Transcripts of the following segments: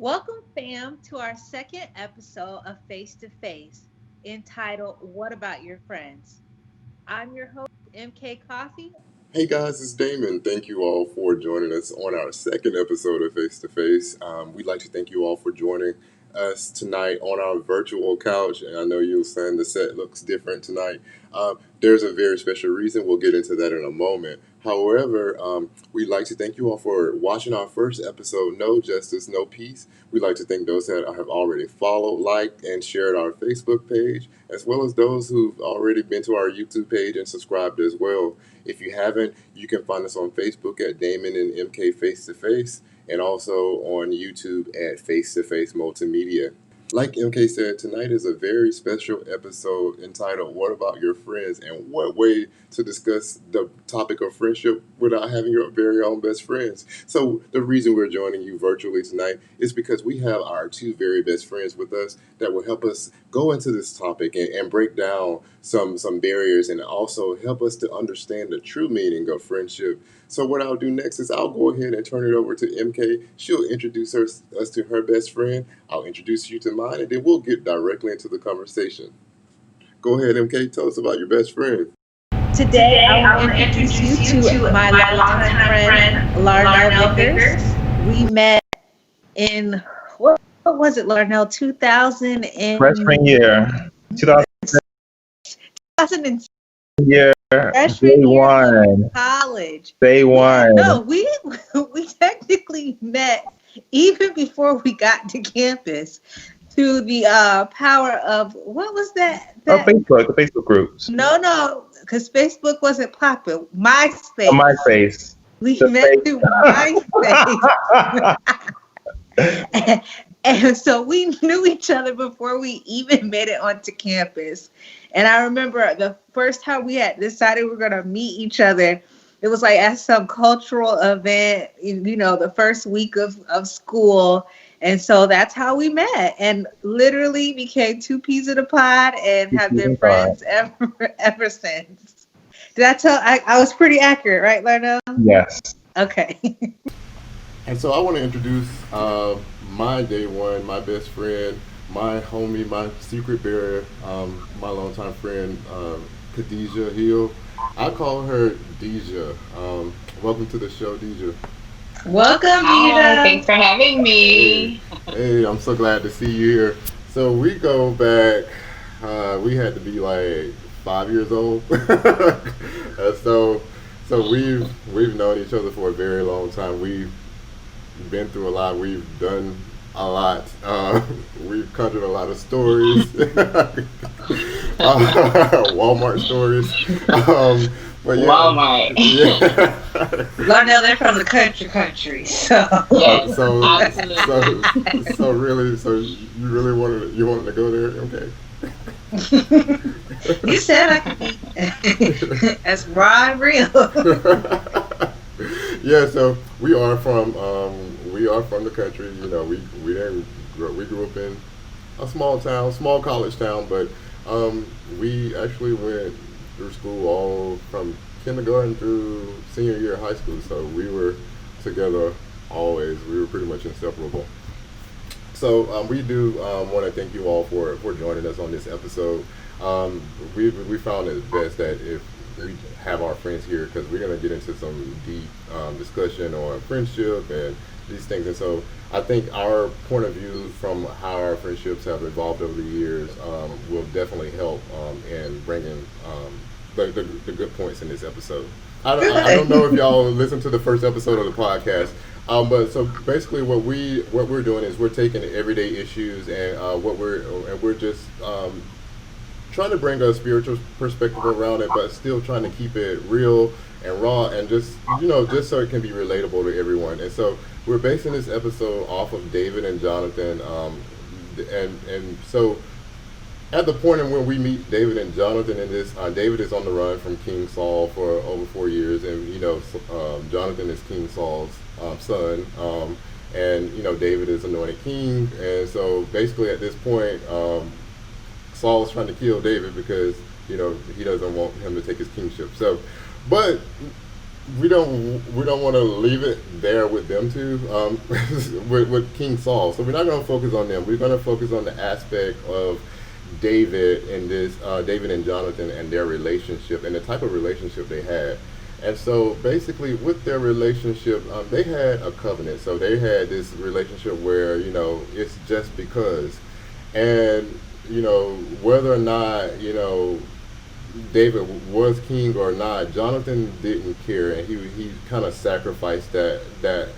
Welcome, fam, to our second episode of Face to Face entitled What About Your Friends? I'm your host, MK Coffee. Hey guys, it's Damon. Thank you all for joining us on our second episode of Face to Face. We'd like to thank you all for joining us tonight on our virtual couch. And I know you're saying the set looks different tonight. There's a very special reason. We'll get into that in a moment. However, we'd like to thank you all for watching our first episode, No Justice, No Peace. We'd like to thank those that have already followed, liked, and shared our Facebook page, as well as those who've already been to our YouTube page and subscribed as well. If you haven't, you can find us on Facebook at Damon and MK Face to Face, and also on YouTube at Face to Face Multimedia. Like MK said, tonight is a very special episode entitled What About Your Friends? And what way to discuss the topic of friendship without having your very own best friends. So the reason we're joining you virtually tonight is because we have our two very best friends with us that will help us go into this topic and break down some barriers and also help us to understand the true meaning of friendship. So what I'll do next is I'll go ahead and turn it over to MK. She'll introduce us to her best friend. I'll introduce you to mine, and then we'll get directly into the conversation. Go ahead, MK. Tell us about your best friend. Today, I want to introduce you to my longtime friend, Larnell Vickers. We met in, what was it, Larnell? 2000 and... Freshman year. 2000 year. Freshman Day year one. in college. Day one. No, we technically met even before we got to campus through the power of, what was that? Facebook, the Facebook groups. No, because Facebook wasn't popular. MySpace. MySpace. We met through MySpace. And so we knew each other before we even made it onto campus. And I remember the first time we had decided we were going to meet each other, it was like at some cultural event, the first week of school. And so that's how we met and literally became two peas in a pod and have been friends ever since. Did I tell? I was pretty accurate, right, Larnell? Yes. Okay. And so I want to introduce my day one, my best friend, my homie, my secret bearer, my longtime friend, Khadijah Hill. I call her Dija. Welcome to the show, Dija. Welcome, Hi, Dija. thanks for having me. Hey, I'm so glad to see you here. So we go back, we had to be like 5 years old. So we've known each other for a very long time. We've been through a lot. We've done a lot. We've conjured a lot of stories. Walmart stories. But yeah, Walmart. Yeah. Larnell, they're from the country, so. Yes, so, absolutely. so you really wanted to go there? Okay. You said I could be as raw and real. Yeah, so we are from the country. We grew up in a small college town, but we actually went through school all from kindergarten through senior year of high school. So we were together always. We were pretty much inseparable. So we do want to thank you all for joining us on this episode. We found it best that if we have our friends here because we're going to get into some deep discussion on friendship and these things. And so I think our point of view from how our friendships have evolved over the years will definitely help in bringing the good points in this episode. I don't know if y'all listened to the first episode of the podcast. But so basically, what we're doing is we're taking everyday issues and we're just trying to bring a spiritual perspective around it, but still trying to keep it real and raw and just so it can be relatable to everyone. And so we're basing this episode off of David and Jonathan, and so at the point in when we meet David and Jonathan in this, David is on the run from King Saul for over 4 years, and Jonathan is King Saul's son, and David is anointed king, and so basically at this point, Saul's trying to kill David because he doesn't want him to take his kingship. So, but we don't want to leave it there with them too, with King Saul. So we're not going to focus on them. We're going to focus on the aspect of David and David and Jonathan and their relationship and the type of relationship they had. And so basically, with their relationship, they had a covenant. So they had this relationship where it's just because, and whether or not David was king or not, Jonathan didn't care, and he kind of sacrificed that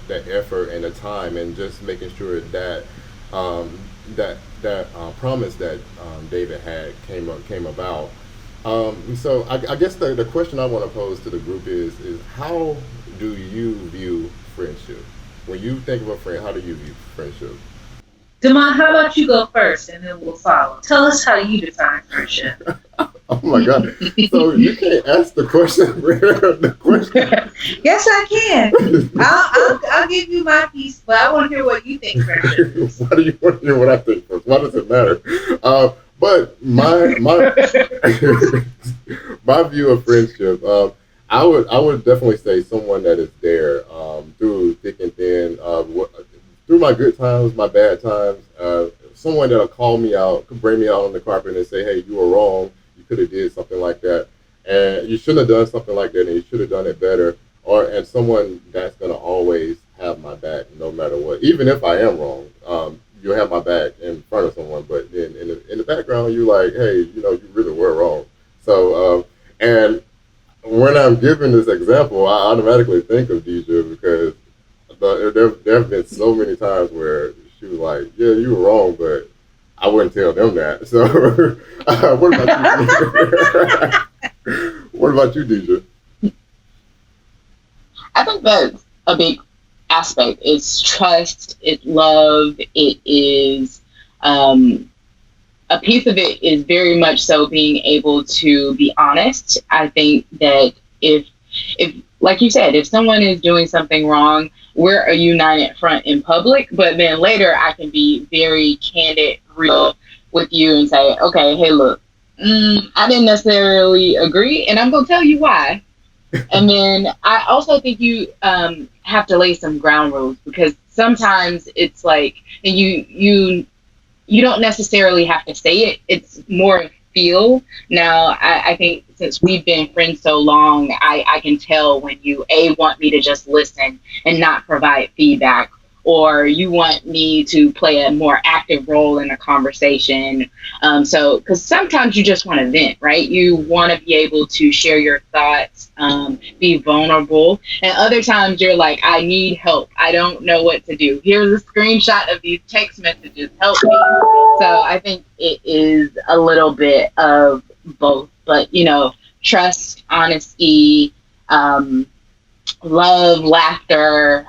effort and the time, and just making sure that that promise that David had came about. So I guess the question I want to pose to the group is how do you view friendship? When you think of a friend, how do you view friendship? Demond, how about you go first and then we'll follow? Tell us how you define friendship. Oh my God! So you can't ask the question. The question. Yes, I can. I'll give you my piece, but I want to hear what you think friendship is. Why do you want to hear what I think first? Why does it matter? But my my view of friendship, I would definitely say someone that is there through thick and thin, through my good times, my bad times. Someone that'll call me out, could bring me out on the carpet and say, "Hey, you were wrong. You could have did something like that, and you shouldn't have done something like that, and you should have done it better." And someone that's gonna always have my back, no matter what, even if I am wrong. You'll have my back in front of someone, but then in the background, you like, hey, you really were wrong. So, and when I'm giving this example, I automatically think of Dija because there have been so many times where she was like, yeah, you were wrong, but I wouldn't tell them that. So, what about you? What about you, Dija? I think that's a big aspect. It's trust, it's love, it is a piece of it is very much so being able to be honest. I think that if like you said, if someone is doing something wrong, we're a united front in public, but then later I can be very candid, real with you and say, okay, hey, look, I didn't necessarily agree, and I'm going to tell you why. And then I also think you have to lay some ground rules, because sometimes it's like, and you don't necessarily have to say it. It's more feel. Now, I think since we've been friends so long, I can tell when you want me to just listen and not provide feedback, or you want me to play a more active role in a conversation. So, because sometimes you just want to vent, right? You want to be able to share your thoughts, be vulnerable. And other times you're like, I need help. I don't know what to do. Here's a screenshot of these text messages. Help me. So I think it is a little bit of both. But, trust, honesty, love, laughter,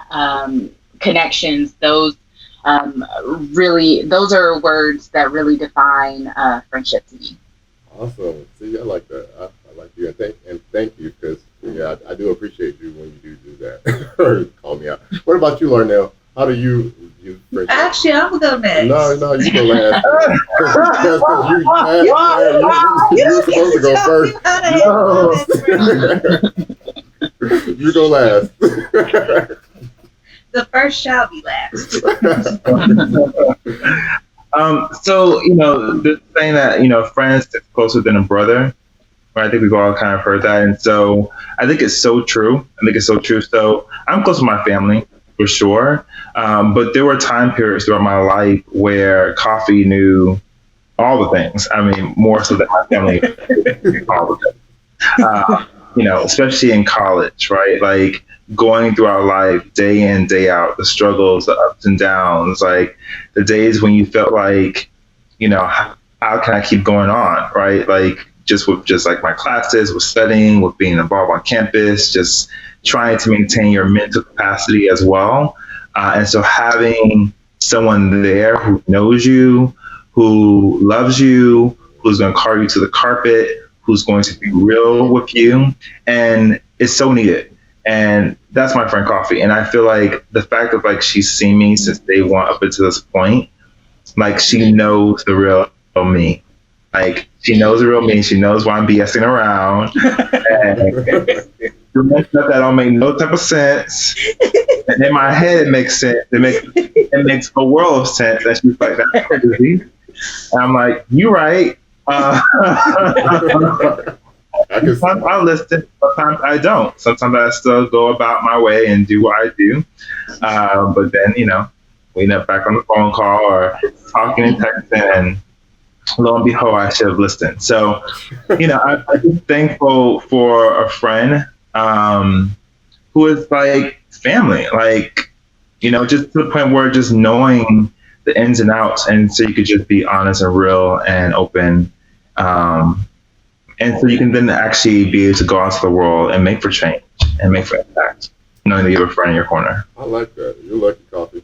connections, those are words that really define friendship to me. Awesome. See, I like that. I like you, and thank you, because I do appreciate you when you do that or call me out. What about you, Larnell? How do you friendship? Actually, I'm gonna go next. No, you go last. You're supposed to go first. You go last. The first shall be last. So, the saying that, friends stick closer than a brother, right? I think we've all kind of heard that. And so I think it's so true. So I'm close to my family for sure. But there were time periods throughout my life where coffee knew all the things. I mean, more so than my family knew all the things. Especially in college, right? Like, going throughout life, day in, day out, the struggles, the ups and downs, like the days when you felt like, how can I keep going on, right? Like just like my classes, with studying, with being involved on campus, just trying to maintain your mental capacity as well. And so having someone there who knows you, who loves you, who's going to call you to the carpet, who's going to be real with you, and it's so needed. And that's my friend Coffee. And I feel like the fact of like she's seen me since day one up until this point, like she knows the real me. Like she knows the real me. She knows why I'm BSing around. And doing stuff that don't make no type of sense. And in my head, it makes sense. It makes a world of sense. And she's like, that's crazy. And I'm like, you right. I can Sometimes I listen, sometimes I don't. Sometimes I still go about my way and do what I do. But then, we end up back on the phone call or talking and texting, and lo and behold, I should have listened. So, I'm just thankful for a friend who is like family, like, just to the point where just knowing the ins and outs, and so you could just be honest and real and open. And so you can then actually be able to go out to the world and make for change and make for impact, knowing that you have a friend in your corner. I like that. You're lucky, Coffee.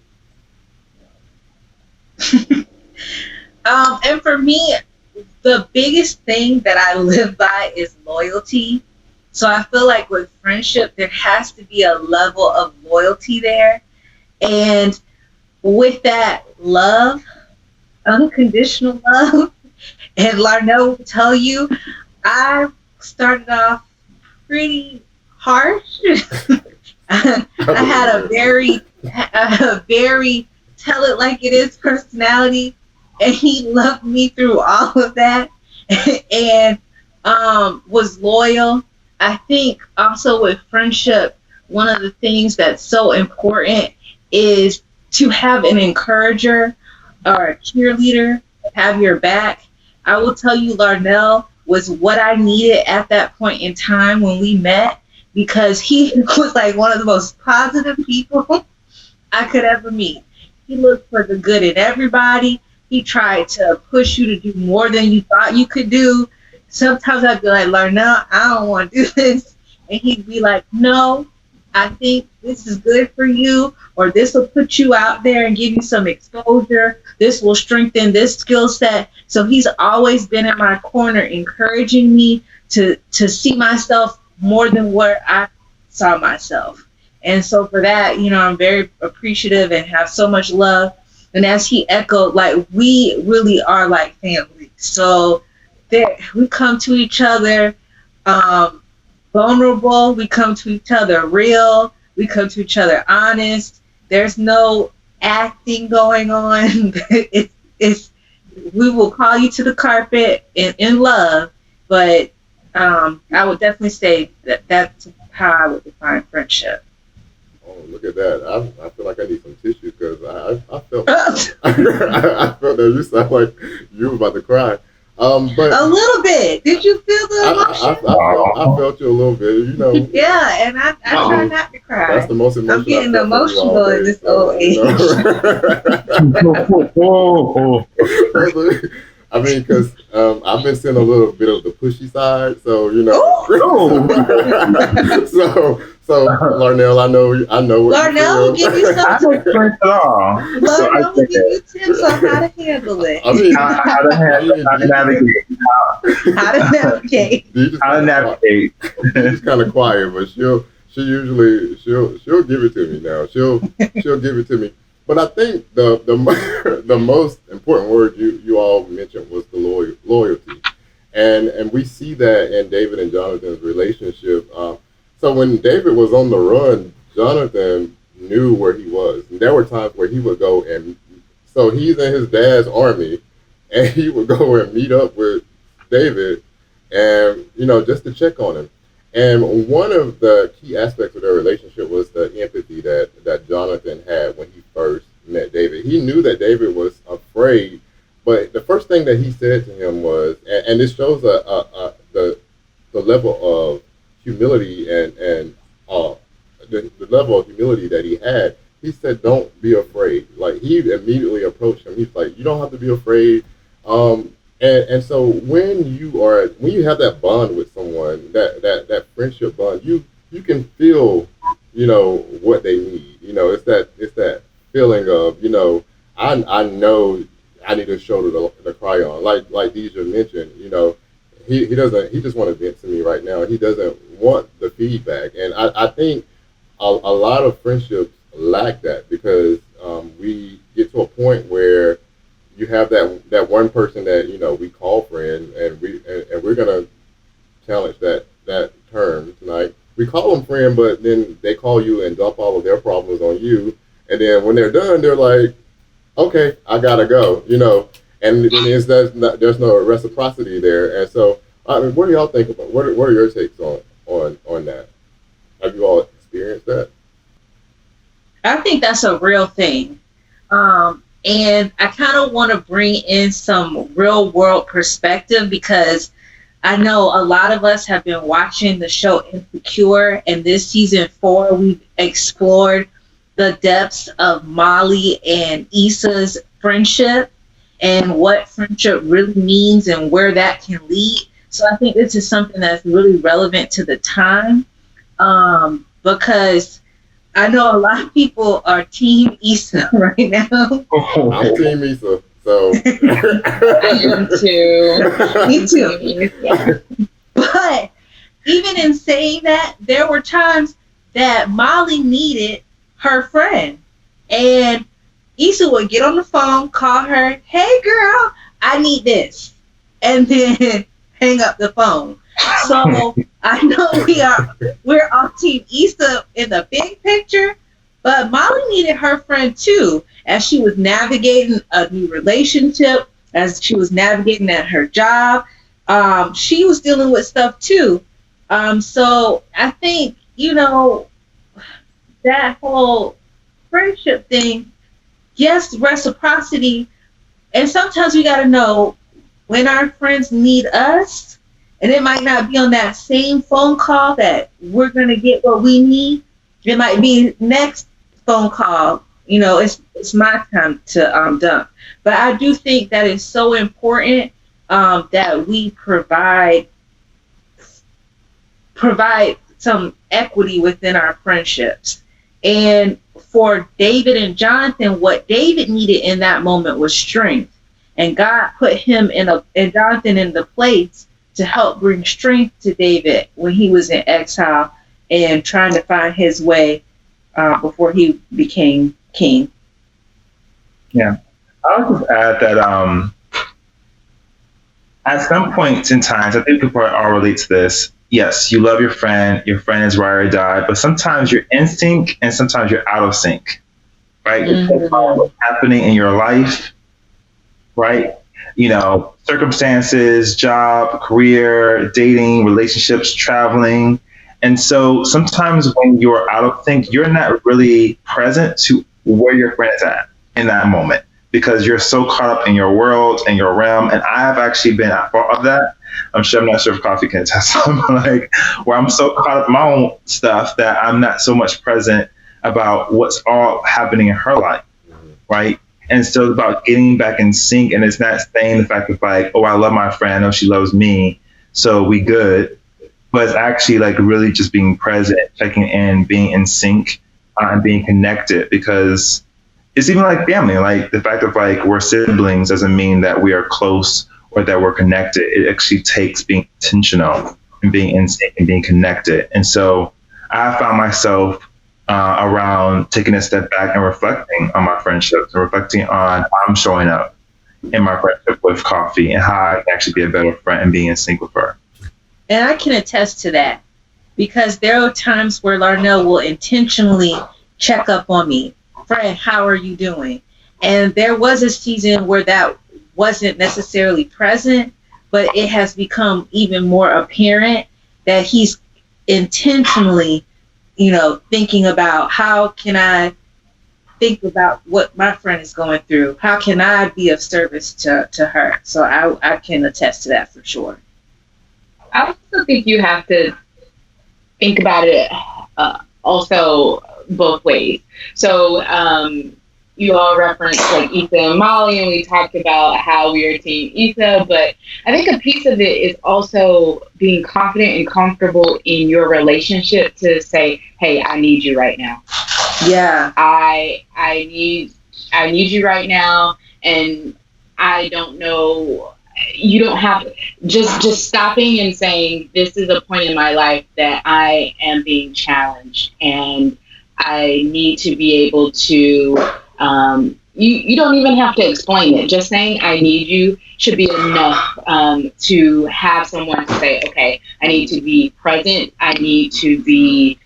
And for me, the biggest thing that I live by is loyalty. So I feel like with friendship, there has to be a level of loyalty there. And with that love, unconditional love, and Larnell will tell you, I started off pretty harsh. I had a very tell it like it is personality, and he loved me through all of that, and was loyal. I think also with friendship, one of the things that's so important is to have an encourager or a cheerleader have your back. I will tell you, Larnell was what I needed at that point in time when we met, because he was like one of the most positive people I could ever meet. He looked for the good in everybody. He tried to push you to do more than you thought you could do. Sometimes I'd be like, Larnell, I don't want to do this. And he'd be like, no, I think this is good for you, or this will put you out there and give you some exposure. This will strengthen this skill set. So he's always been in my corner, encouraging me to see myself more than where I saw myself. And so for that, I'm very appreciative and have so much love. And as he echoed, like, we really are like family. So we come to each other vulnerable. We come to each other real. We come to each other honest. There's no acting going on. it's we will call you to the carpet in love, but I would definitely say that's how I would define friendship. Oh, look at that. I feel like I need some tissue because I felt I felt that you sound like you were about to cry. But a little bit. Did you feel the emotion? I felt you a little bit, Yeah, and I try not to cry. That's the most emotional. I'm getting emotional in this old age. I mean, because I've been seeing a little bit of the pushy side, so so Larnell, I know what Larnell will give you some tips. Larnell will give you tips on how to handle it. I mean, how to navigate. How to navigate. She's kind of quiet, but she'll give it to me now. She'll give it to me. But I think the most important word you all mentioned was the loyalty, and we see that in David and Jonathan's relationship. So when David was on the run, Jonathan knew where he was, and there were times where he would go, and so he's in his dad's army, and he would go and meet up with David, and just to check on him. And one of the key aspects of their relationship was the empathy that Jonathan had when he first met David. He knew that David was afraid, but the first thing that he said to him was, and this shows the level of humility and the level of humility that he had. He said, "Don't be afraid." Like, he immediately approached him. He's like, "You don't have to be afraid." And so when you have that bond with someone, that friendship bond, you can feel, what they need. It's that feeling of, I know I need a shoulder to cry on. Like Dija mentioned, he just want to vent to me right now. He doesn't want the feedback. And I think a lot of friendships lack that, because we get to a point where you have that one person that we call friend, and we're gonna challenge that term tonight. we call them friend, but then they call you and dump all of their problems on you, and then when they're done, they're like, okay, I gotta go, and then there's no reciprocity there, and so I mean, what do y'all think about? What are your takes on that? Have you all experienced that? I think that's a real thing. And I kind of want to bring in some real world perspective because I know a lot of us have been watching the show Insecure, and this season 4, we've explored the depths of Molly and Issa's friendship and what friendship really means and where that can lead. So I think this is something that's really relevant to the time, because I know a lot of people are Team Issa right now. I'm Team Issa, so. I am too. Me too. But even in saying that, there were times that Molly needed her friend. And Issa would get on the phone, call her, hey girl, I need this. And then hang up the phone. So I know we're on Team Issa in the big picture, but Molly needed her friend too, as she was navigating a new relationship, as she was navigating at her job. She was dealing with stuff too. So I think, that whole friendship thing, yes, reciprocity, and sometimes we got to know when our friends need us, and it might not be on that same phone call that we're going to get what we need. It might be next phone call, it's my time to dump. But I do think that it's so important that we provide some equity within our friendships. And for David and Jonathan, what David needed in that moment was strength. And God put him and Jonathan in the place to help bring strength to David when he was in exile and trying to find his way before he became king. Yeah. I'll just add that at some points in times, I think people all relate to this. Yes, you love your friend is ride or die, but sometimes you're in sync and sometimes you're out of sync, right? Depending on what's happening in your life, right? Circumstances, job, career, dating, relationships, traveling. And so sometimes when you're out of sync, you're not really present to where your friend is at in that moment because you're so caught up in your world and your realm. And I have actually been at fault of that. I'm not sure if Coffee can attest. Where I'm so caught up in my own stuff that I'm not so much present about what's all happening in her life, right? And so it's about getting back in sync. And it's not saying the fact of oh, I love my friend, I know she loves me, so we good. But it's actually really just being present, checking in, being in sync, and being connected. Because it's even like family. Like the fact of we're siblings doesn't mean that we are close or that we're connected. It actually takes being intentional and being in sync and being connected. And so I found myself around taking a step back and reflecting on my friendships and reflecting on how I'm showing up in my friendship with Coffee and how I can actually be a better friend and being in sync with her. And I can attest to that because there are times where Larnell will intentionally check up on me. Friend, how are you doing? And there was a season where that wasn't necessarily present, but it has become even more apparent that he's intentionally, thinking about how can I think about what my friend is going through? How can I be of service to her? So I can attest to that for sure. I also think you have to think about it also both ways. So you all referenced Issa and Molly, and we talked about how we are Team Issa, but I think a piece of it is also being confident and comfortable in your relationship to say, hey, I need you right now. Yeah. I need you right now, and I don't know, you don't have just stopping and saying, this is a point in my life that I am being challenged and I need to be able to you don't even have to explain it. Just saying "I need you" should be enough to have someone say, "Okay, I need to be present. I need to be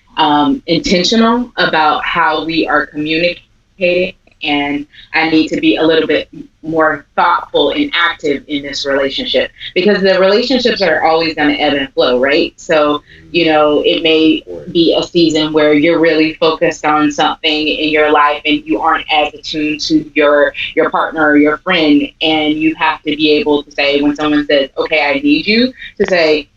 intentional about how we are communicating, and I need to be a little bit more thoughtful and active in this relationship because the relationships are always going to ebb and flow, right? So, it may be a season where you're really focused on something in your life and you aren't as attuned to your partner or your friend, and you have to be able to say when someone says, "Okay, I need you," to say,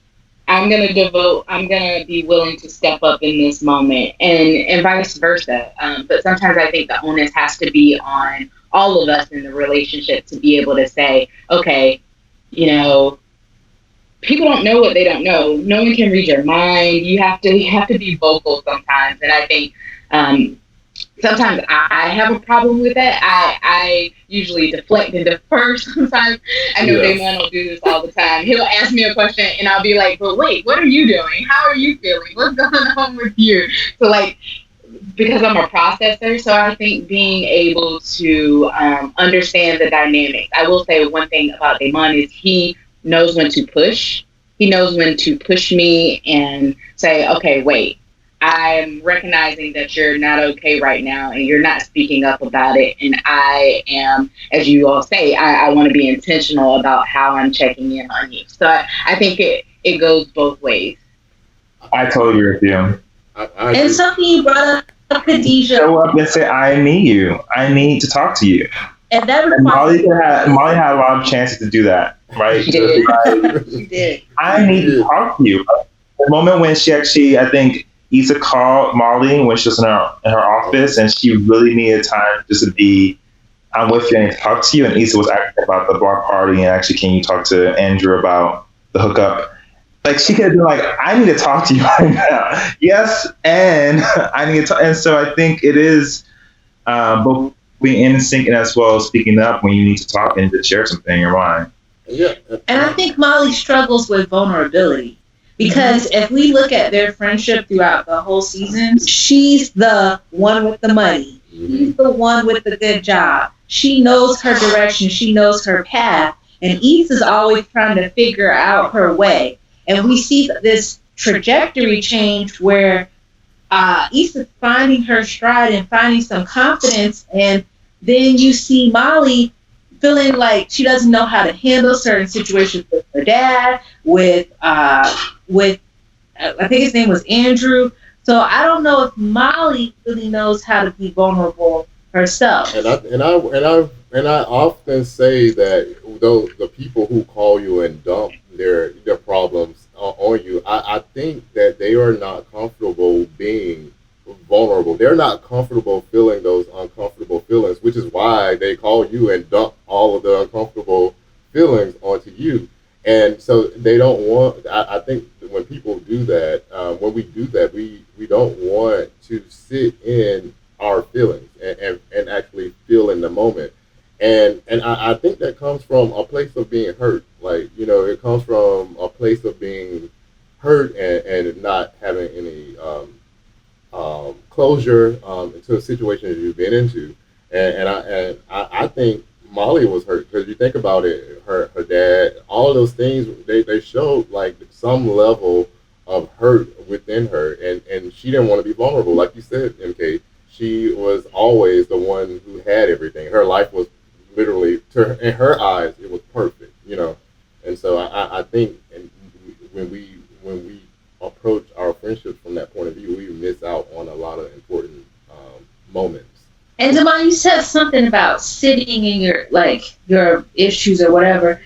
I'm going to be willing to step up in this moment, and vice versa. But sometimes I think the onus has to be on all of us in the relationship to be able to say, okay, you know, people don't know what they don't know. No one can read your mind. You have to be vocal sometimes. And I think, sometimes I have a problem with that. I usually deflect and defer sometimes. I know Damon will do this all the time. He'll ask me a question and I'll be like, "But wait, what are you doing? How are you feeling? What's going on with you?" So like, because I'm a processor, so I think being able to understand the dynamics. I will say one thing about Damon is he knows when to push. He knows when to push me and say, "Okay, wait. I'm recognizing that you're not okay right now and you're not speaking up about it. And I am, as you all say, I want to be intentional about how I'm checking in on you." So I think it goes both ways. I totally agree with you. And something you brought up, Khadijah. Show up and say, "I need you. I need to talk to you." And that And Molly had a lot of chances to do that, right? She did. she did. I need to talk to you. The moment when she actually, I think, Issa called Molly when she was in her office, and she really needed time just to be, "I'm with you and talk to you." And Issa was asking about the bar party, and actually, "Can you talk to Andrew about the hookup?" Like, she could have been like, "I need to talk to you right now." Yes, and I need to talk. And so I think it is both being in sync and as well as speaking up when you need to talk and to share something in your mind. Yeah. And I think Molly struggles with vulnerability. Because if we look at their friendship throughout the whole season, she's the one with the money. He's the one with the good job. She knows her direction. She knows her path. And Issa's always trying to figure out her way. And we see this trajectory change where Issa's finding her stride and finding some confidence. And then you see Molly feeling like she doesn't know how to handle certain situations with her dad, with I think his name was Andrew. So I don't know if Molly really knows how to be vulnerable herself. And I often say that though the people who call you and dump their problems on you, I think that they are not comfortable being vulnerable. They're not comfortable feeling those uncomfortable feelings, which is why they call you and dump all of the uncomfortable feelings onto you. And so they don't want. I think when people do that, when we do that, we don't want to sit in our feelings and actually feel in the moment. And I think that comes from a place of being hurt. Like, it comes from a place of being hurt and not having any closure to a situation that you've been into. And I think Molly was hurt because you think about it, her dad, all of those things, they showed like some level of hurt within her, and she didn't want to be vulnerable. Like you said, MK, she was always the one who had everything. Her life was literally, in her eyes, it was perfect. And so I think, and when we approach our friendships from that point of view, we miss out on a lot of important moments. And Damon, you said something about sitting in your issues or whatever.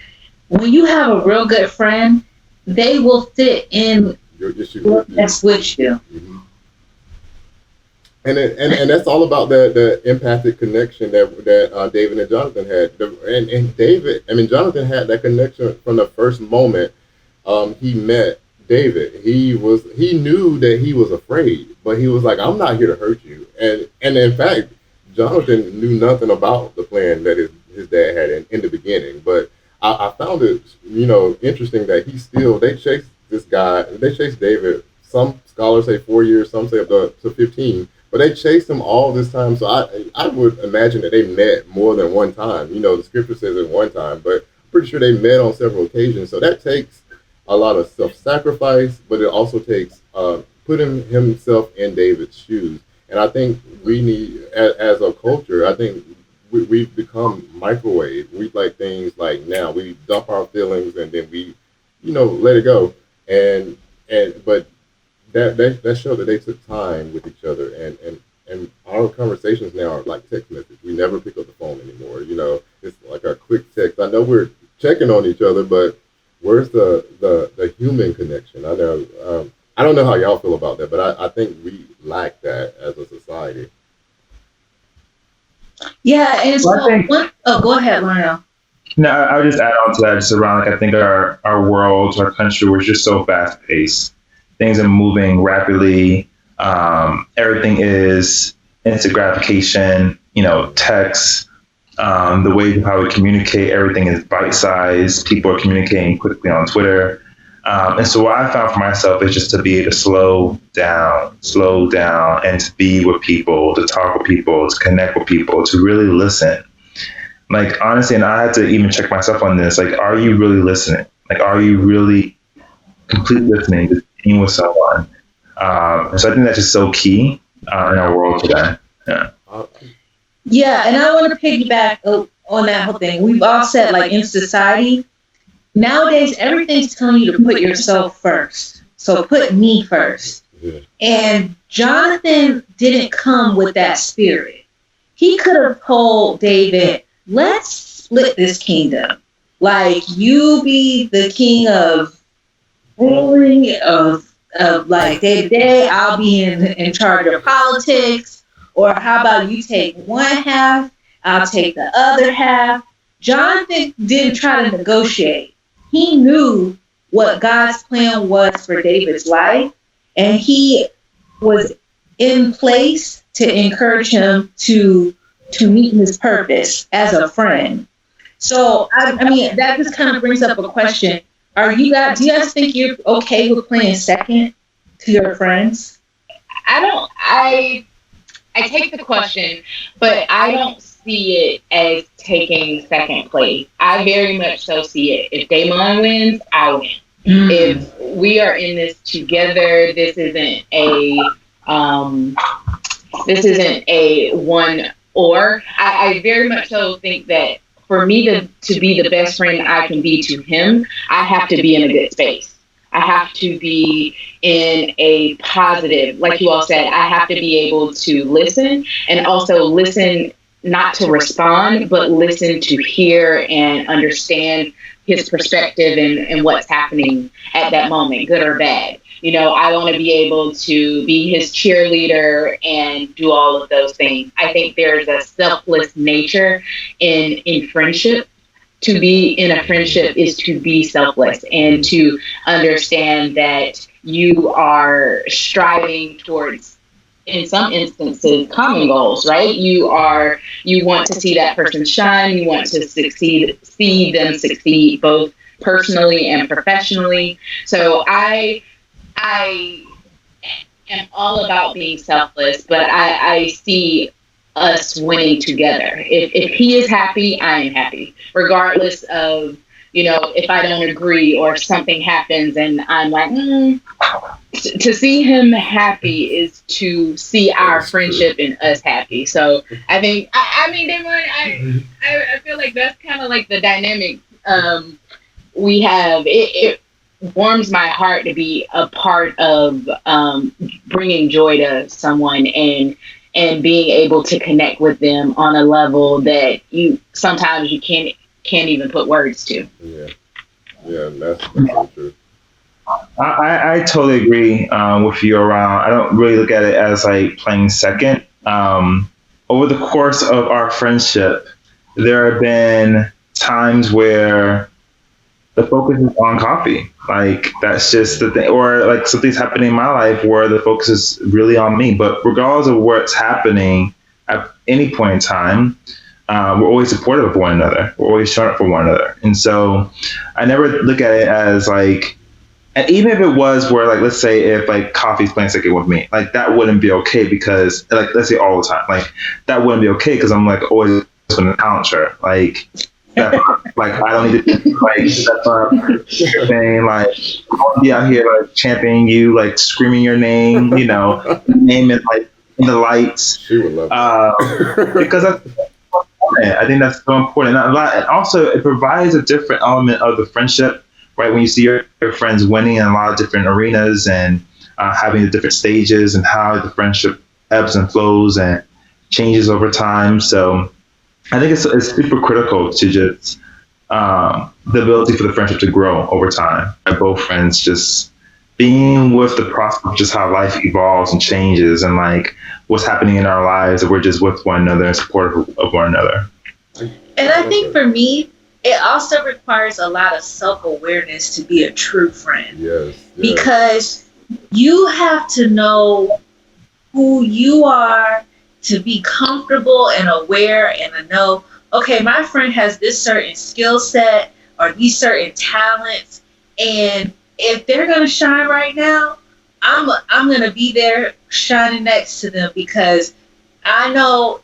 When you have a real good friend, they will sit in Your issue with you. Mm-hmm. And that's all about the empathic connection that David and Jonathan had. Jonathan had that connection from the first moment he met David. He knew that he was afraid, but he was like, "I'm not here to hurt you." And in fact, Jonathan knew nothing about the plan that his dad had in the beginning. But I found it, interesting that they chased this guy, they chased David. Some scholars say 4 years, some say up to 15. but they chased him all this time. So I would imagine that they met more than one time. You know, the scripture says it one time, but I'm pretty sure they met on several occasions. So that takes a lot of self-sacrifice, but it also takes putting himself in David's shoes. And I think we need, as a culture, I think we've become microwave. We like things like now. We dump our feelings and then we, let it go. But that showed that they took time with each other, and our conversations now are like text message. We never pick up the phone anymore. It's like a quick text. I know we're checking on each other, but where's the human connection? I don't know how y'all feel about that, but I think we lack that as a society. Yeah, and Well, I so think go ahead, Larnell. no, I would just add on to that just around like I think our world, our country, we're just so fast paced. Things are moving rapidly. Everything is instant gratification. Text. The way how we communicate, everything is bite sized. People are communicating quickly on Twitter. And so what I found for myself is just to be able to slow down, and to be with people, to talk with people, to connect with people, to really listen. Like, honestly, and I had to even check myself on this. Like, are you really listening? Like, are you really completely listening, just being with someone? And so I think that's just so key in our world today. Yeah. Yeah, and I want to piggyback on that whole thing. We've all said, like, in society, nowadays, everything's telling you to put yourself first. So put me first. Yeah. And Jonathan didn't come with that spirit. He could have told David, let's split this kingdom. Like, you be the king of ruling, of like day to day. I'll be in charge of politics. Or how about you take one half, I'll take the other half. Jonathan didn't try to negotiate. He knew what God's plan was for David's life, and he was in place to encourage him to meet his purpose as a friend. So, I mean, that just kind of brings up a question. Do you guys think you're okay with playing second to your friends? I take the question, but I don't see it as taking second place. I very much so see it. If Damon wins, I win. If we are in this together, this isn't a one or. I very much so think that for me to be the best friend I can be to him, I have to be in a good space. I have to be in a positive, like you all said, I have to be able to listen, and also listen not to respond, but listen to hear and understand his perspective and what's happening at that moment, good or bad. I want to be able to be his cheerleader and do all of those things. I think there's a selfless nature in friendship. To be in a friendship is to be selfless and to understand that you are striving towards, in some instances, common goals, right? You want to see that person shine. You want to see them succeed both personally and professionally. So I am all about being selfless, but I see us winning together. If he is happy, I am happy, regardless of, if I don't agree or something happens and I'm like, to see him happy is to see our friendship and us happy. So I think, I mean, Damon, I feel like that's kind of like the dynamic we have. It warms my heart to be a part of bringing joy to someone and being able to connect with them on a level that sometimes you can't even put words to. Yeah, that's so true. I totally agree with you around. I don't really look at it as like playing second. Over the course of our friendship, there have been times where the focus is on coffee. Like, that's just the thing. Or like something's happening in my life where the focus is really on me. But regardless of what's happening at any point in time, we're always supportive of one another. We're always showing up for one another. And so I never look at it as like And even if it was where, like, let's say if like Coffee's playing second with me, like that wouldn't be okay because, like, let's say all the time, like that wouldn't be okay because I'm like always going to challenge her, like that, like I don't need to like that's not thing, like I want to be out here like championing you, like screaming your name, name it like in the lights, She would love that. because I think that's so important. And also, it provides a different element of the friendship, right? When you see your friends winning in a lot of different arenas and having the different stages and how the friendship ebbs and flows and changes over time. So I think it's super critical to just the ability for the friendship to grow over time. By both friends just being with the process of just how life evolves and changes and like what's happening in our lives, that we're just with one another and supportive of one another. And I think for me, it also requires a lot of self-awareness to be a true friend. Yes. Because you have to know who you are to be comfortable and aware and to know, okay, my friend has this certain skill set or these certain talents, and if they're going to shine right now, I'm going to be there shining next to them because I know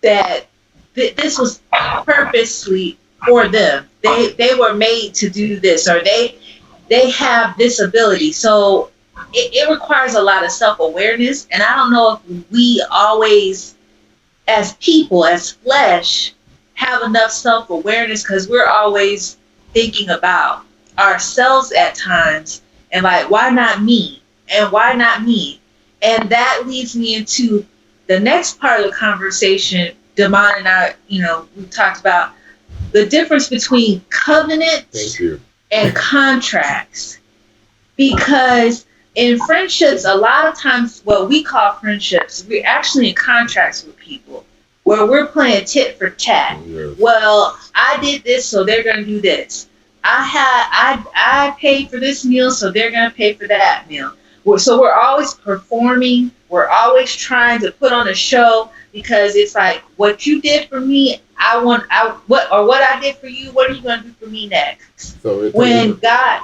that this was purposely for them. They were made to do this, or they have this ability. So it requires a lot of self-awareness, and I don't know if we always, as people, as flesh, have enough self-awareness because we're always thinking about ourselves at times and like, why not me? And why not me? And that leads me into the next part of the conversation. Damon and I, we talked about the difference between covenants and contracts. Because in friendships, a lot of times what we call friendships, we're actually in contracts with people where we're playing tit for tat. Yes. Well, I did this, so they're going to do this. I paid for this meal, so they're going to pay for that meal. So we're always performing. We're always trying to put on a show because it's like, what you did for me, what I did for you, what are you going to do for me next? So when God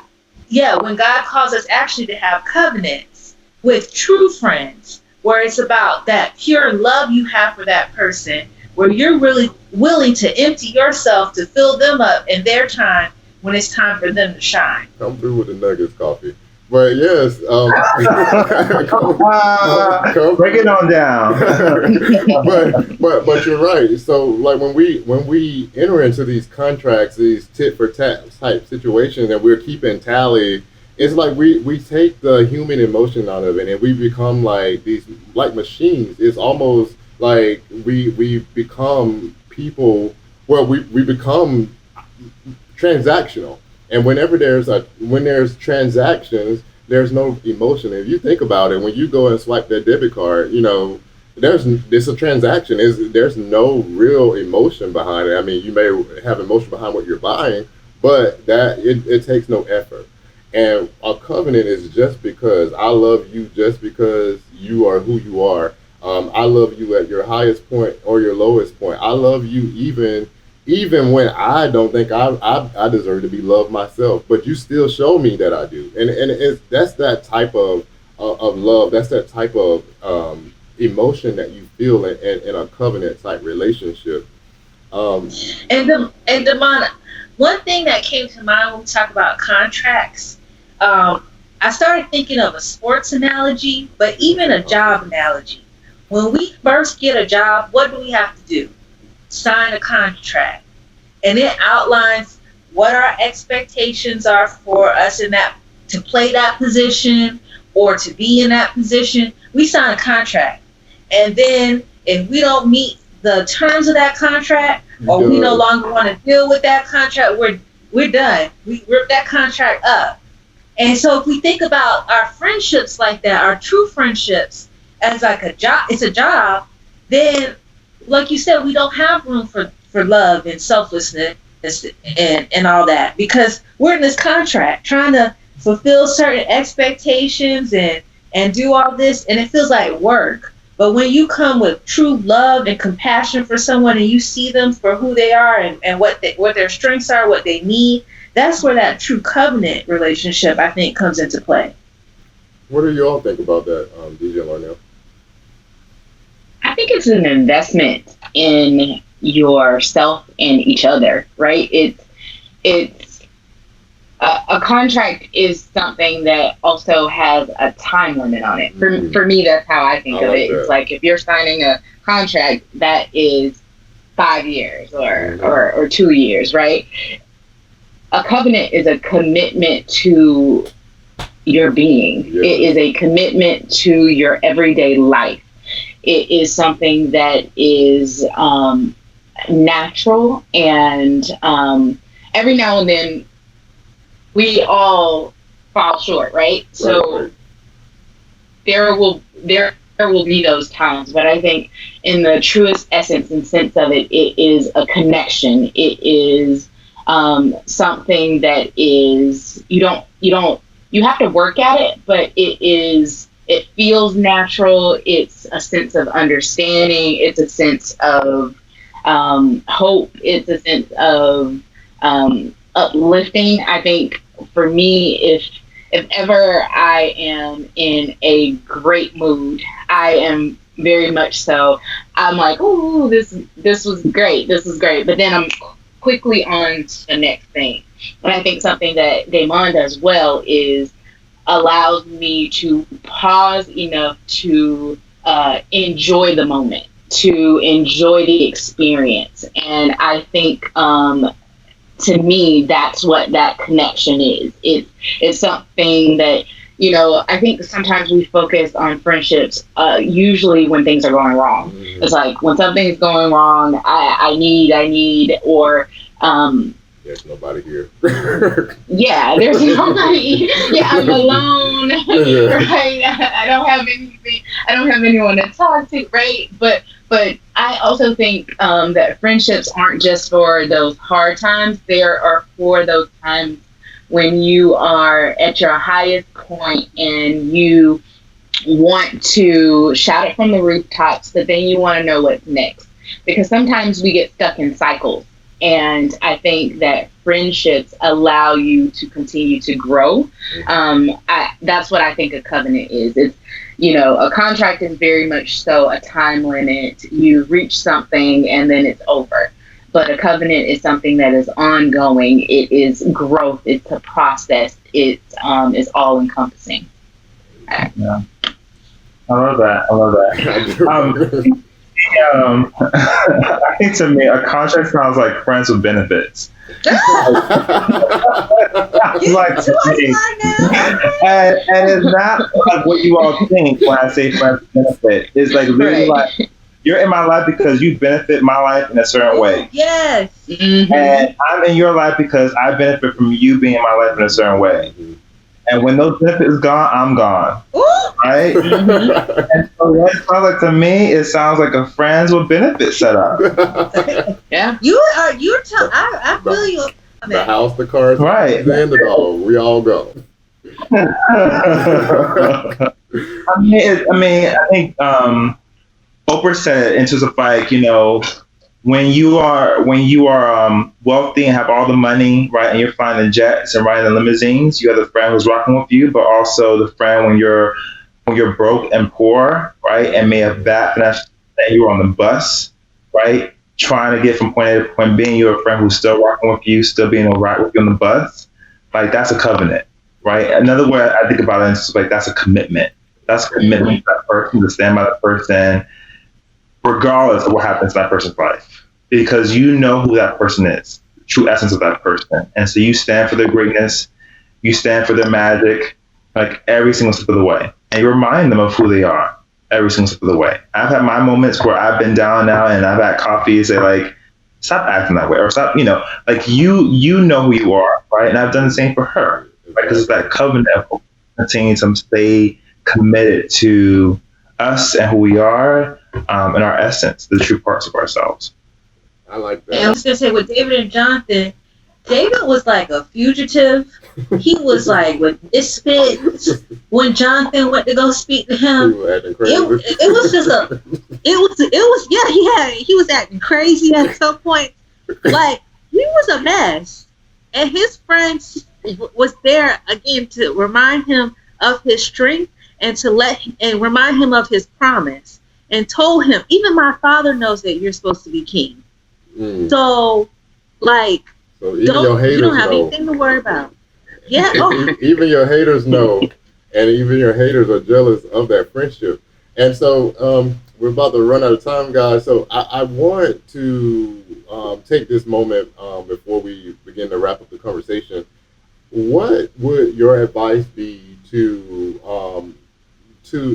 calls us actually to have covenants with true friends, where it's about that pure love you have for that person, where you're really willing to empty yourself to fill them up in their time when it's time for them to shine. Come through with the nuggets, Coffee. But yes, break it on down. but you're right. So like when we enter into these contracts, these tit for tat type situations, and we're keeping tally, it's like we take the human emotion out of it, and we become like these like machines. It's almost like we become people. Well, we become transactional. And whenever there's transactions, there's no emotion. If you think about it, when you go and swipe that debit card, it's a transaction. There's no real emotion behind it. I mean, you may have emotion behind what you're buying, but it takes no effort. And a covenant is just because I love you, just because you are who you are. I love you at your highest point or your lowest point. I love you even when I don't think I deserve to be loved myself, but you still show me that I do, and that's that type of love. That's that type of emotion that you feel in a covenant type relationship. And Damon, one thing that came to mind when we talk about contracts, I started thinking of a sports analogy, but even a job analogy. When we first get a job, what do we have to do? Sign a contract, and it outlines what our expectations are for us to play that position or to be in that position. We sign a contract, and then if we don't meet the terms of that contract, or we no longer want to deal with that contract, we're done. We rip that contract up. And so if we think about our friendships like that, our true friendships as like a job, it's a job, then like you said, we don't have room for love and selflessness and all that, because we're in this contract trying to fulfill certain expectations and do all this, and it feels like work. But when you come with true love and compassion for someone and you see them for who they are and what their strengths are, what they need, that's where that true covenant relationship, I think, comes into play. What do you all think about that, DJ Larnell? I think it's an investment in yourself and each other, right? It's a contract is something that also has a time limit on it. For me, that's how I think of it. That. It's like if you're signing a contract that is 5 years or 2 years, right? A covenant is a commitment to your being. Yeah. It is a commitment to your everyday life. It is something that is natural, and every now and then we all fall short, right? So there will be those times, but I think in the truest essence and sense of it, it is a connection. It is something that is you have to work at it, but it feels natural. It's a sense of understanding. It's a sense of hope. It's a sense of uplifting. I think for me, if ever I am in a great mood, I am very much so. I'm like, ooh, this was great. This was great. But then I'm quickly on to the next thing. And I think something that Damon does well is allows me to pause enough to enjoy the moment, to enjoy the experience. And I think to me, that's what that connection is. It's something that, I think sometimes we focus on friendships usually when things are going wrong. Mm-hmm. It's like when something's going wrong, I need, or there's nobody here. Yeah, there's nobody. Yeah, I'm alone. Right? I don't have anything. I don't have anyone to talk to. Right? But I also think that friendships aren't just for those hard times. They are for those times when you are at your highest point and you want to shout it from the rooftops, but then you want to know what's next. Because sometimes we get stuck in cycles. And I think that friendships allow you to continue to grow. That's what I think a covenant is. It's, a contract is very much so a time limit. You reach something and then it's over. But a covenant is something that is ongoing. It is growth. It's a process. It is all encompassing. Yeah. I love that. I think to me, a contract sounds like friends with benefits. Like to me. And it's not like what you all think when I say friends with benefit. It's like really like you're in my life because you benefit my life in a certain way. Yes. Mm-hmm. And I'm in your life because I benefit from you being in my life in a certain way. And when those benefits gone, I'm gone. Ooh. Right? Mm-hmm. And so what it sounds like to me, it sounds like a friends with benefits setup. Yeah. I feel you. The house, the cars, right. And the dog. We all go. I think Oprah said in terms of like, when you are wealthy and have all the money, right, and you're flying the jets and riding the limousines, you have the friend who's rocking with you, but also the friend when you're broke and poor, right, and may have bad financial, and you're on the bus, right, trying to get from point A to point B, and you're a friend who's still rocking with you, still being all right with you on the bus, like that's a covenant, right? Another way I think about it is like that's a commitment. That's a commitment to that person, to stand by that person, regardless of what happens in that person's life, because you know who that person is, the true essence of that person. And so you stand for their greatness, you stand for their magic, like every single step of the way. And you remind them of who they are every single step of the way. I've had my moments where I've been down now and I've had coffee and say like, stop acting that way, or stop, like you know who you are, right? And I've done the same for her, right? Because it's that covenant of continuing to stay committed to us and who we are, and our essence, the true parts of ourselves. I like that. And I was gonna say with David and Jonathan, David was like a fugitive. He was like with misfits. When Jonathan went to go speak to him, it was just he was acting crazy at some point. Like he was a mess. And his friends was there again to remind him of his strength and to remind him of his promise and told him, even my father knows that you're supposed to be king. Mm. So, like, So even your you haters don't have know. anything to worry about. Yeah. Oh, Even your haters know, and even your haters are jealous of that friendship. And so we're about to run out of time, guys. So I want to take this moment before we begin to wrap up the conversation. What would your advice be to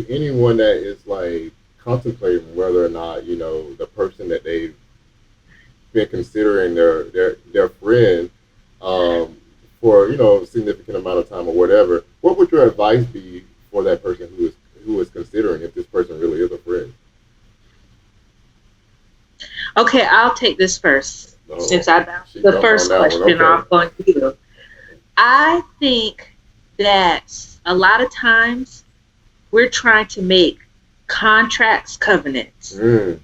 anyone that is like contemplating whether or not the person that they've been considering their friend um, for a significant amount of time or whatever? What would your advice be for that person who is considering if this person really is a friend? okay. I'll take this first Oh, since I bounced she the jumped on first that one. question. Okay. I'm going to you. I think that a lot of times we're trying to make contracts covenants. Mm.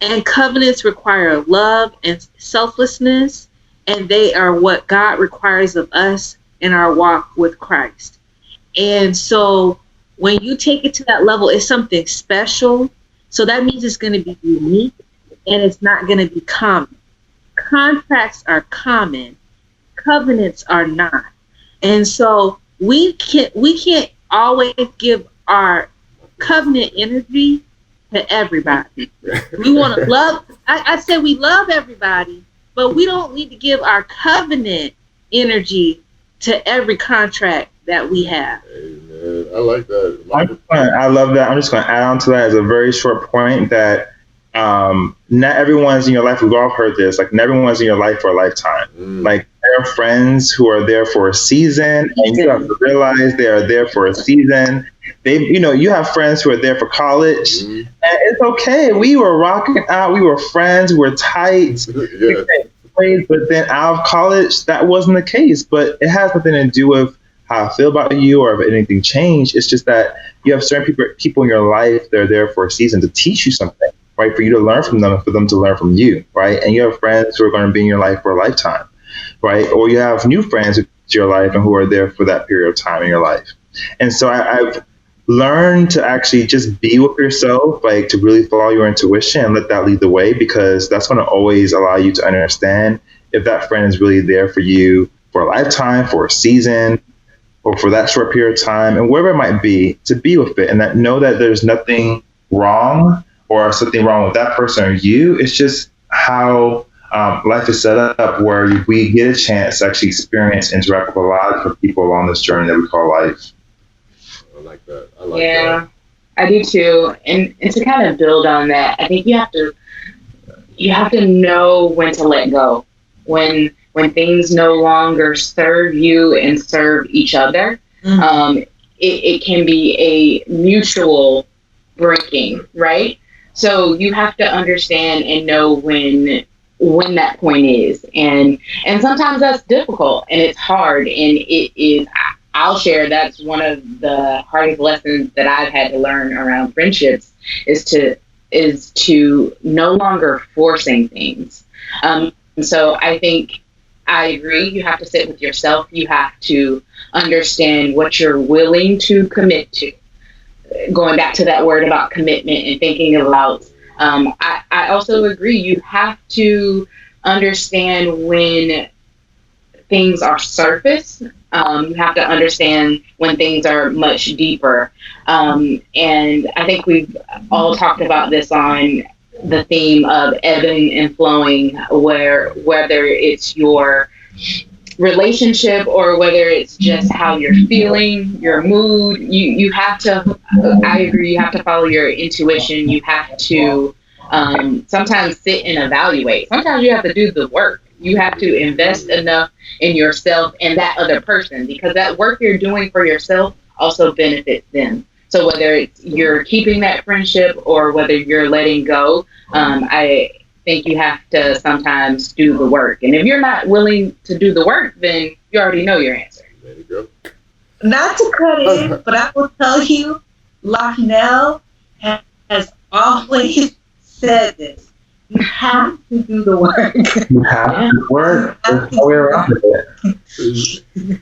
And covenants require love and selflessness, and they are what God requires of us in our walk with Christ. And so when you take it to that level, it's something special. So that means it's going to be unique and it's not going to be common. Contracts are common, covenants are not. And so we can't always give our covenant energy to everybody. We want to love. I said we love everybody, but we don't need to give our covenant energy to every contract that we have. Amen. I like that. I love that. I'm just going to add on to that as a very short point that not everyone's in your life. We've all heard this. Like, not everyone's in your life for a lifetime. Mm. Like, there are friends who are there for a season, and you have to realize they are there for a season. You have friends who are there for college, Mm. and it's okay. We were rocking out. We were friends. We were tight. Yes. But then out of college, that wasn't the case. But it has nothing to do with how I feel about you or if anything changed. It's just that you have certain people in your life that are there for a season to teach you something, right? For you to learn from them and for them to learn from you, right? And you have friends who are going to be in your life for a lifetime, right? Or you have new friends into your life and who are there for that period of time in your life. And so I've learned to actually just be with yourself, like to really follow your intuition and let that lead the way, because that's going to always allow you to understand if that friend is really there for you for a lifetime, for a season, or for that short period of time, and wherever it might be, to be with it and that know that there's nothing wrong or something wrong with that person or you. It's just how life is set up, where we get a chance to actually experience, interact with a lot of different people along this journey that we call life. I like that. I like Yeah, that. I do too. And to kind of build on that, I think you have to know when to let go. When things no longer serve you and serve each other, it can be a mutual breaking, right? So you have to understand and know when that point is, and sometimes that's difficult and it's hard, and it is. I'll share that's one of the hardest lessons that I've had to learn around friendships is to no longer forcing things. So I think I agree. You have to sit with yourself. You have to understand what you're willing to commit to. Going back to that word about commitment and thinking about, I also agree. You have to understand when things are surface. You have to understand when things are much deeper. And I think we've all talked about this on the theme of ebbing and flowing, where whether it's your relationship or whether it's just how you're feeling, your mood, you have to, I agree, you have to follow your intuition. You have to sometimes sit and evaluate. Sometimes you have to do the work. You have to invest enough in yourself and that other person, because that work you're doing for yourself also benefits them. So whether it's you're keeping that friendship or whether you're letting go, I think you have to sometimes do the work. And if you're not willing to do the work, then you already know your answer. There you go. Not to cut in, but I will tell you, Larnell has always said this. You have to do the work. You have to work. There's no way around it.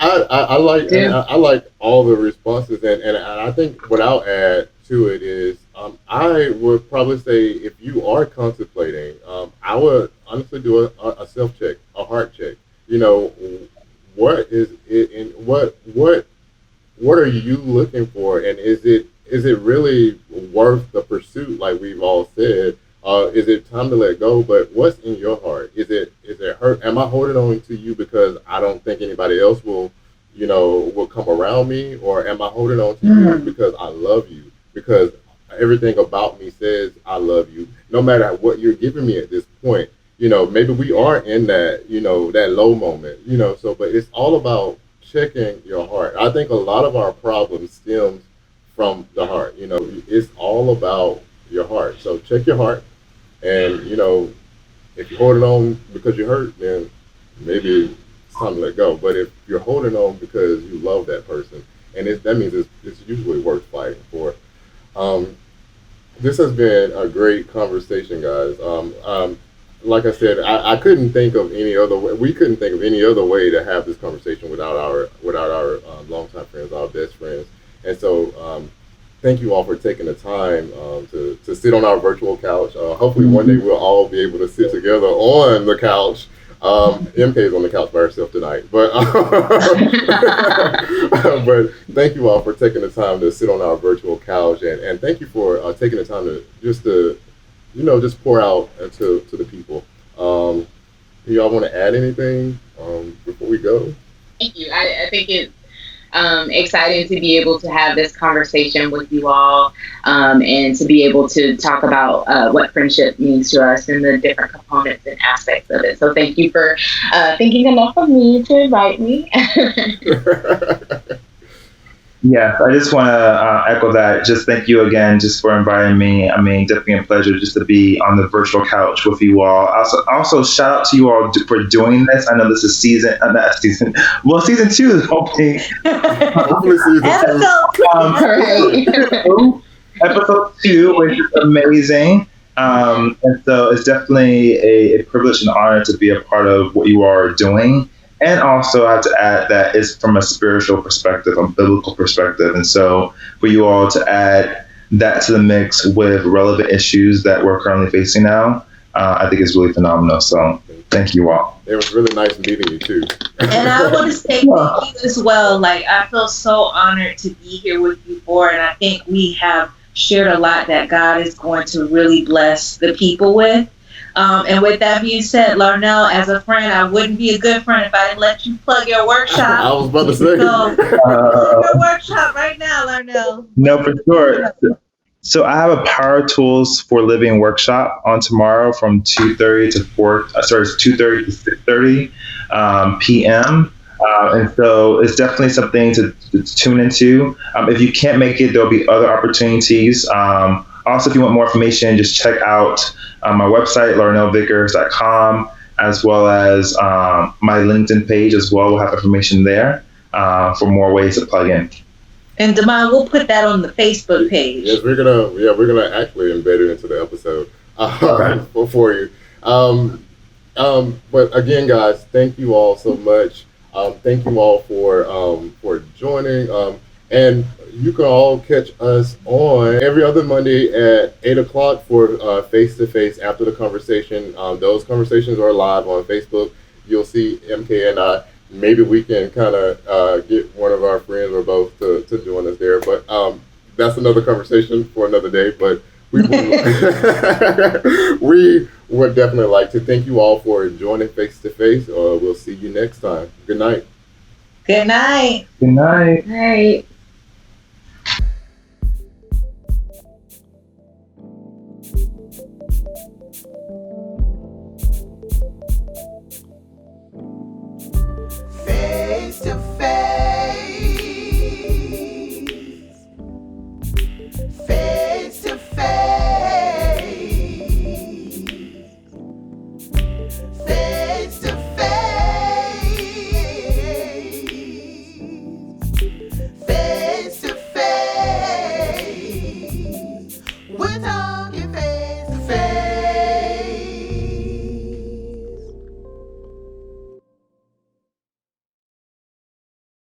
I like all the responses, and I think what I'll add to it is I would probably say if you are contemplating, I would honestly do a self check, a heart check. You know, what is it, and what are you looking for, and is it really worth the pursuit? Like we've all said, is it time to let go? But what's in your heart? Is it hurt? Am I holding on to you because I don't think anybody else will come around me, or am I holding on to you because I love you? Because everything about me says I love you, no matter what you're giving me at this point. Maybe we are in that, that low moment, so, but it's all about checking your heart. I think a lot of our problems stems from the heart. It's all about your heart. So check your heart, and if you're holding on because you're hurt, then maybe it's time to let go. But if you're holding on because you love that person, and that means it's usually worth fighting for. Um, this has been a great conversation, guys. Like I said, I couldn't think of any other way. We couldn't think of any other way to have this conversation without our longtime friends, our best friends. And so, thank you all for taking the time to sit on our virtual couch. Hopefully, one day we'll all be able to sit together on the couch. MK is on the couch by herself tonight, but but thank you all for taking the time to sit on our virtual couch, and thank you for taking the time to just pour out to the people. Do y'all want to add anything before we go? Thank you. I think it's exciting to be able to have this conversation with you all, and to be able to talk about what friendship means to us and the different components and aspects of it. So thank you for thinking enough of me to invite me. Yes, I just want to echo that. Just thank you again just for inviting me. I mean, definitely a pleasure just to be on the virtual couch with you all. Also shout out to you all for doing this. I know this is not season, well, season 2 is hoping. Hopefully season 2. Episode 2, which is amazing. And so it's definitely a privilege and honor to be a part of what you are doing. And also, I have to add that it's from a spiritual perspective, a biblical perspective. And so, for you all to add that to the mix with relevant issues that we're currently facing now, I think is really phenomenal. So, thank you all. It was really nice meeting you, too. And I want to say thank you as well. Like, I feel so honored to be here with you four, and I think we have shared a lot that God is going to really bless the people with. And with that being said, Larnell, as a friend, I wouldn't be a good friend if I didn't let you plug your workshop. I was about to say. So, plug your workshop right now, Larnell. No, for sure. So I have a Power Tools for Living workshop on tomorrow from 2:30 to 2:30 to 6:30 p.m. And so it's definitely something to tune into. If you can't make it, there'll be other opportunities. Also, if you want more information, just check out my website, larnellvickers.com, as well as my LinkedIn page as well. We'll have information there for more ways to plug in. And Damon, we'll put that on the Facebook page. Yes, we're gonna actually embed it into the episode for you. But again, guys, thank you all so much. Thank you all for joining. And you can all catch us on every other Monday at 8 o'clock for face-to-face after the conversation. Those conversations are live on Facebook. You'll see MK and I. Maybe we can kind of get one of our friends or both to join us there. But that's another conversation for another day. But we would definitely like to thank you all for joining face-to-face. We'll see you next time. Good night. Good night. Good night. All right.